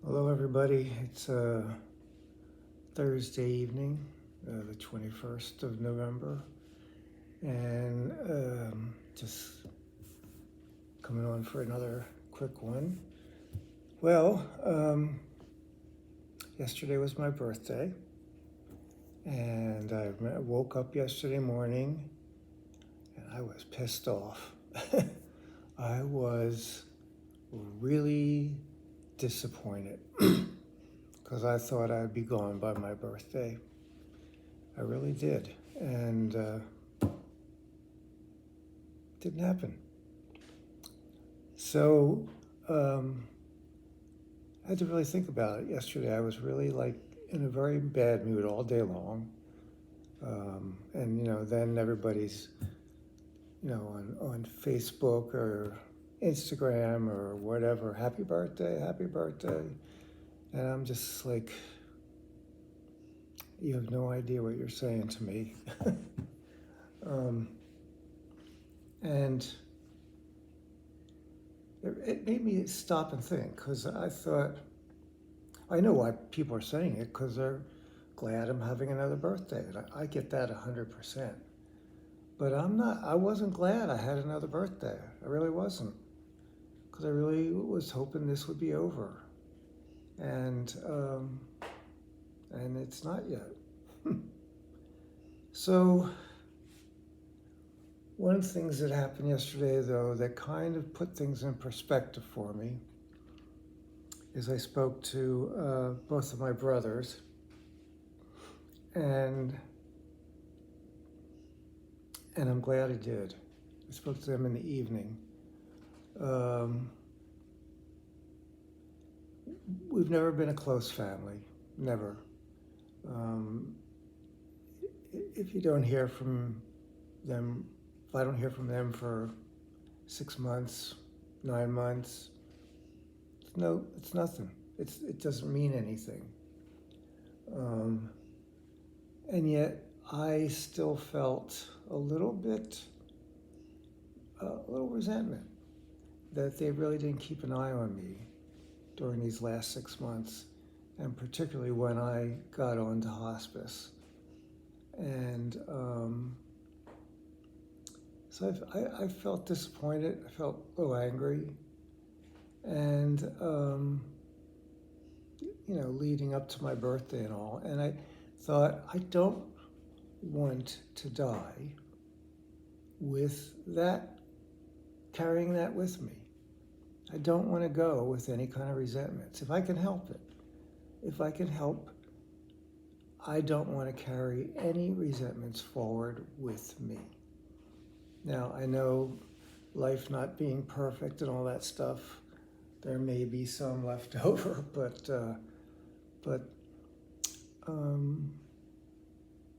Hello, everybody. It's Thursday evening, the 21st of November, and just coming on for another quick one. Well, yesterday was my birthday, and I woke up yesterday morning and I was pissed off. I was really disappointed because I thought I'd be gone by my birthday. I really did. And didn't happen. So I had to really think about it yesterday. I was really like in a very bad mood all day long. And then everybody's, on Facebook or Instagram or whatever, happy birthday, happy birthday. And I'm just like, you have no idea what you're saying to me. And it made me stop and think because I thought, I know why people are saying it because they're glad I'm having another birthday. And I get that 100%. But I wasn't glad I had another birthday. I really wasn't. Because I really was hoping this would be over. And it's not yet. So one of the things that happened yesterday, though, that kind of put things in perspective for me is I spoke to both of my brothers, and I'm glad I did. I spoke to them in the evening. We've never been a close family, never. If you don't hear from them, if I don't hear from them for 6 months, 9 months, it's nothing. It doesn't mean anything. And yet I still felt a little resentment that they really didn't keep an eye on me during these last 6 months, and particularly when I got onto hospice. And so I felt disappointed. I felt a little angry. And, leading up to my birthday and all. And I thought, I don't want to die with that, carrying that with me. I don't want to go with any kind of resentments. If I can help it, I don't want to carry any resentments forward with me. Now, I know life not being perfect and all that stuff, there may be some left over, but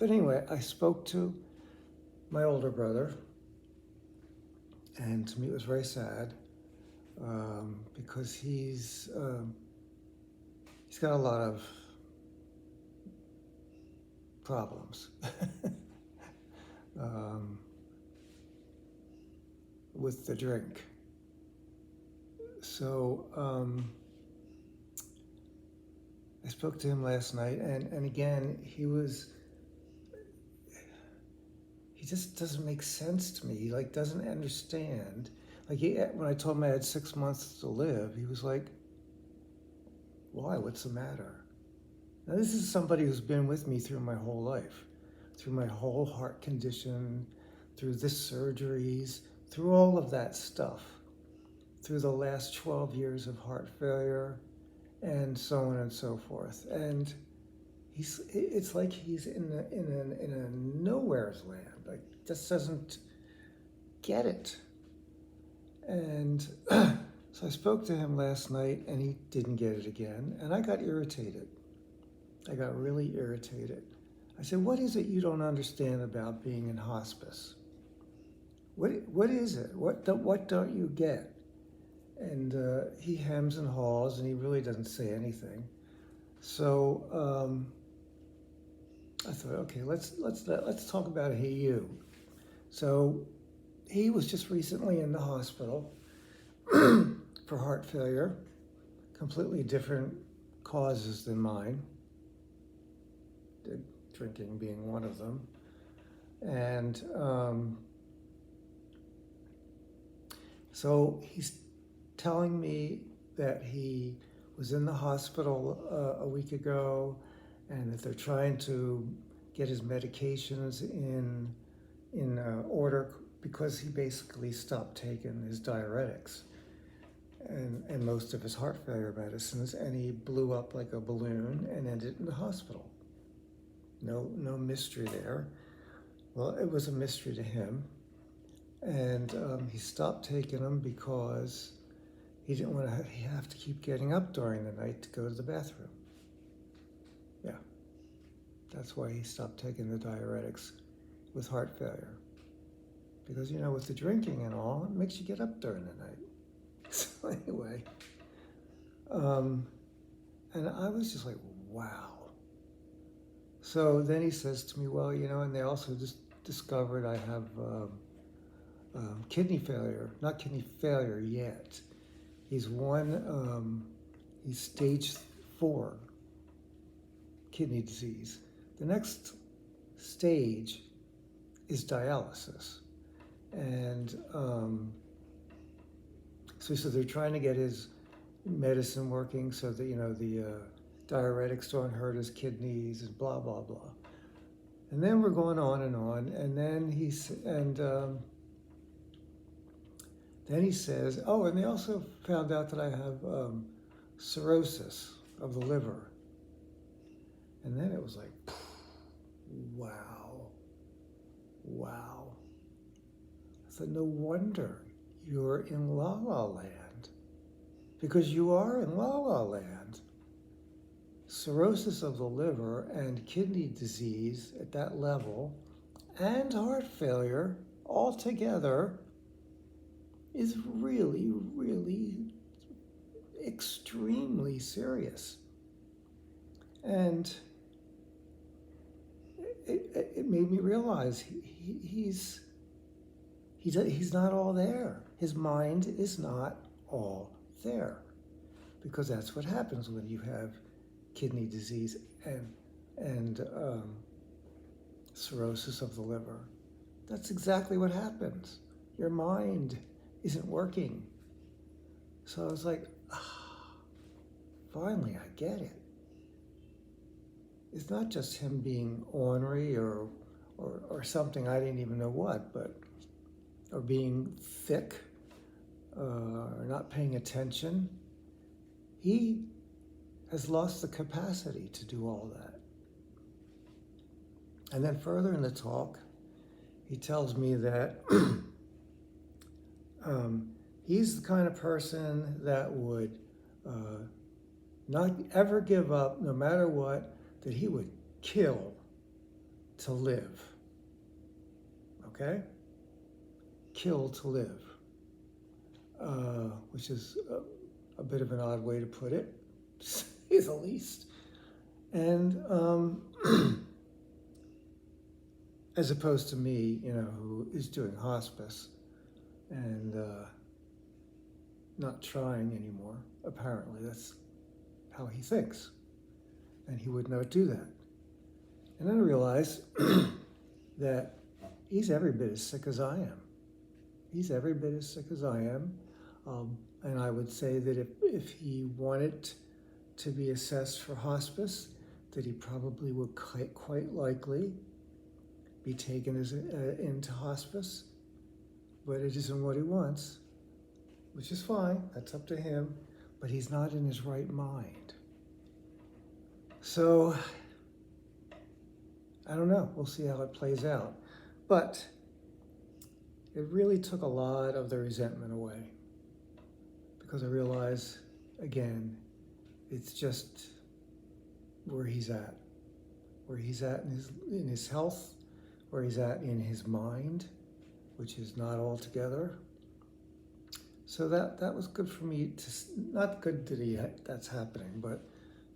anyway, I spoke to my older brother, and to me it was very sad because he's got a lot of problems with the drink. So I spoke to him last night, and again, he just doesn't make sense to me. He doesn't understand. When I told him I had 6 months to live, he was like, why? What's the matter? Now, this is somebody who's been with me through my whole life, through my whole heart condition, through the surgeries, through all of that stuff, through the last 12 years of heart failure, and so on and so forth. And it's like he's in a nowhere's land, just doesn't get it. And so I spoke to him last night, and he didn't get it again, and I got irritated. I got really irritated. I said, what is it you don't understand about being in hospice? What is it? What don't you get? And he hems and haws, and he really doesn't say anything. So I thought, okay, let's talk about you. So he was just recently in the hospital for heart failure, completely different causes than mine, drinking being one of them. And so he's telling me that he was in the hospital a week ago, and that they're trying to get his medications in order, because he basically stopped taking his diuretics and most of his heart failure medicines, and he blew up like a balloon and ended in the hospital. No mystery there. Well, it was a mystery to him, and he stopped taking them because he didn't want to have to keep getting up during the night to go to the bathroom. Yeah, that's why he stopped taking the diuretics with heart failure. Because, with the drinking and all, it makes you get up during the night. So anyway, and I was just like, wow. So then he says to me, well, and they also just discovered I have kidney failure. Not kidney failure yet. He's stage 4 kidney disease. The next stage is dialysis. And so they're trying to get his medicine working so that, the diuretics don't hurt his kidneys and blah, blah, blah. And then we're going on, and then he says, oh, and they also found out that I have cirrhosis of the liver. And then it was like, wow. I said, no wonder you're in La La Land, because you are in La La Land. Cirrhosis of the liver and kidney disease at that level and heart failure all together is really, really extremely serious. And it made me realize he's not all there. His mind is not all there, because that's what happens when you have kidney disease and cirrhosis of the liver. That's exactly what happens. Your mind isn't working. So I was like, finally, I get it. It's not just him being ornery or something, I didn't even know what, or being thick, or not paying attention. He has lost the capacity to do all that. And then further in the talk, he tells me that he's the kind of person that would not ever give up, no matter what, that he would kill to live. Okay? Kill to live. Which is a bit of an odd way to put it, to say the least. And as opposed to me, who is doing hospice and not trying anymore. Apparently, that's how he thinks. And he would not do that. And then I realized that he's every bit as sick as I am. He's every bit as sick as I am. And I would say that if he wanted to be assessed for hospice, that he probably would quite likely be taken into hospice. But it isn't what he wants, which is fine. That's up to him. But he's not in his right mind. So, I don't know. We'll see how it plays out. But it really took a lot of the resentment away, because I realized, again, it's just where he's at in his health, where he's at in his mind, which is not all together. So that was good for me to, not good that that's happening, but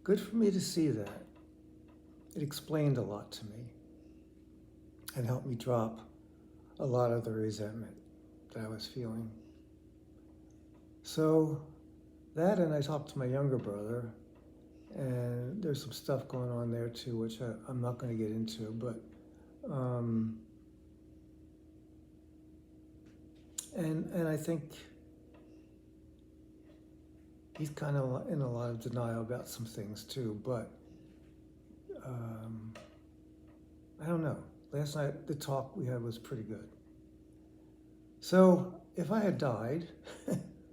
good for me to see that. It explained a lot to me and helped me drop a lot of the resentment that I was feeling. So that, and I talked to my younger brother, and there's some stuff going on there too, which I'm not going to get into, but and I think he's kind of in a lot of denial about some things too, but I don't know. Last night, the talk we had was pretty good. So if I had died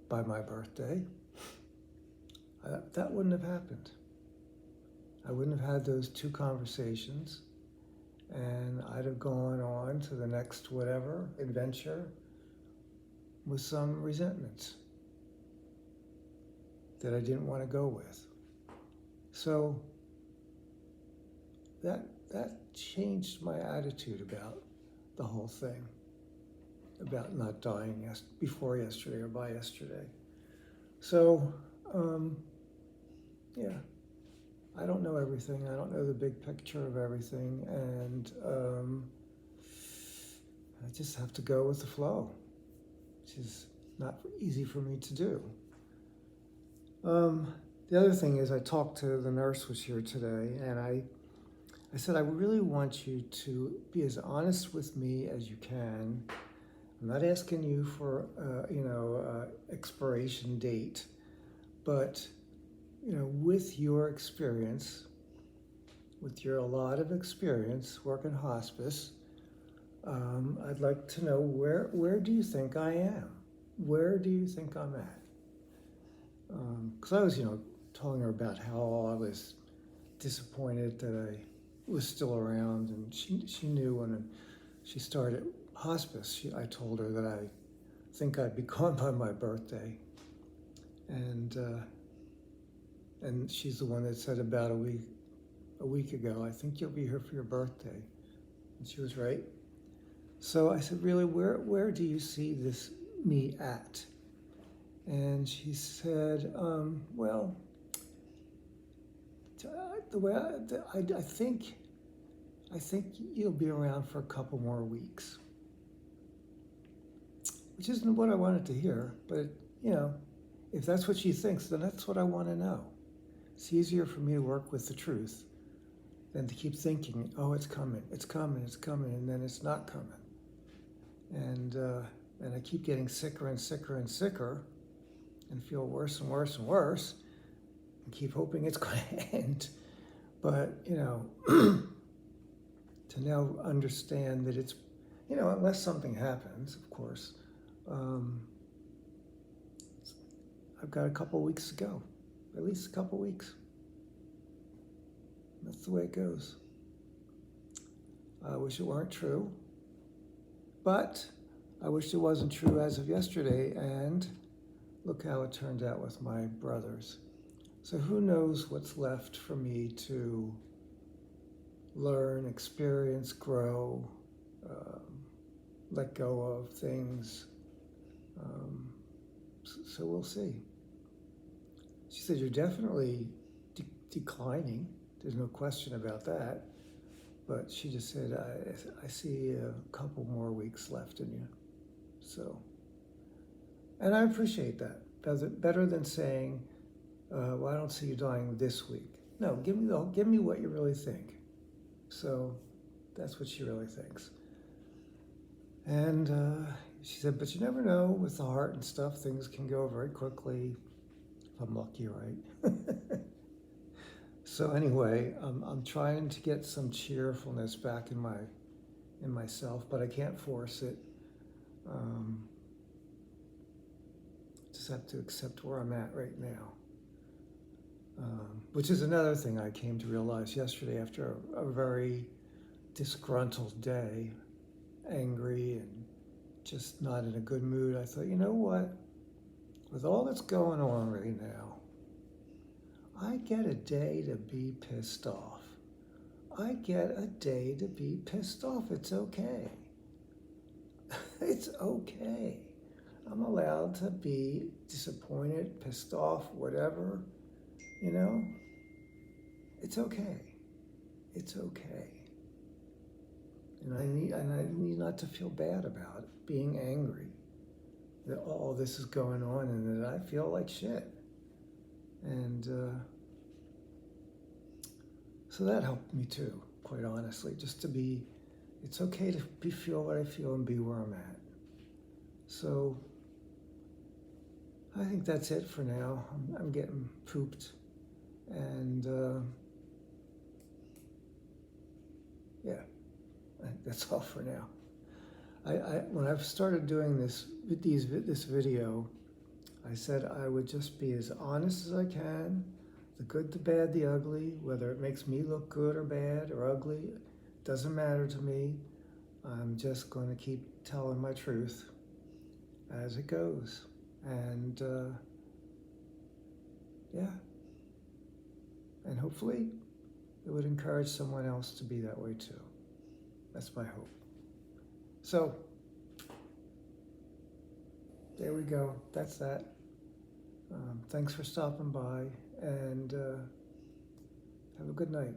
by my birthday, that wouldn't have happened. I wouldn't have had those 2 conversations, and I'd have gone on to the next whatever adventure with some resentments that I didn't want to go with. So that changed my attitude about the whole thing, about not dying before yesterday or by yesterday. So, yeah, I don't know everything. I don't know the big picture of everything, and I just have to go with the flow, which is not easy for me to do. The other thing is, I talked to the nurse who was here today, and I said, I really want you to be as honest with me as you can. I'm not asking you for, expiration date, but, with your experience, with your a lot of experience working hospice, I'd like to know where do you think I am? Where do you think I'm at? Because I was, telling her about how I was disappointed that I was still around, and she knew when she started hospice. I told her that I think I'd be gone by my birthday, and she's the one that said about a week ago, I think you'll be here for your birthday, and she was right. So I said, really, where do you see this me at? And she said, well, the way I think you'll be around for a couple more weeks, which isn't what I wanted to hear, but if that's what she thinks, then that's what I want to know. It's easier for me to work with the truth than to keep thinking, oh, it's coming, and then it's not coming. And I keep getting sicker and sicker and sicker, and feel worse and worse and worse, and keep hoping it's going to end. But, to now understand that it's, unless something happens, of course, I've got a couple weeks to go, at least a couple weeks. That's the way it goes. I wish it weren't true, but I wish it wasn't true as of yesterday, and look how it turned out with my brothers. So who knows what's left for me to learn, experience, grow, let go of things. So we'll see. She said, you're definitely declining. There's no question about that. But she just said, I see a couple more weeks left in you. So, and I appreciate that. Better than saying, well, I don't see you dying this week. No, give me what you really think. So that's what she really thinks. And she said, but you never know with the heart and stuff, things can go very quickly. If I'm lucky, right? So anyway, I'm trying to get some cheerfulness back in myself, but I can't force it. Just have to accept where I'm at right now. Which is another thing I came to realize yesterday after a very disgruntled day, angry and just not in a good mood. I thought, you know what? With all that's going on right now, I get a day to be pissed off. I get a day to be pissed off. It's okay. It's okay. I'm allowed to be disappointed, pissed off, whatever. It's okay. It's okay. And I need not to feel bad about being angry that all this is going on and that I feel like shit. And So that helped me too, quite honestly, just to be, it's okay to feel what I feel and be where I'm at. So I think that's it for now. I'm getting pooped. And yeah, I think that's all for now. When I've started doing this video, I said I would just be as honest as I can, the good, the bad, the ugly, whether it makes me look good or bad or ugly, doesn't matter to me. I'm just going to keep telling my truth as it goes. And yeah, and hopefully it would encourage someone else to be that way too. That's my hope. So there we go. That's that. Thanks for stopping by, and have a good night.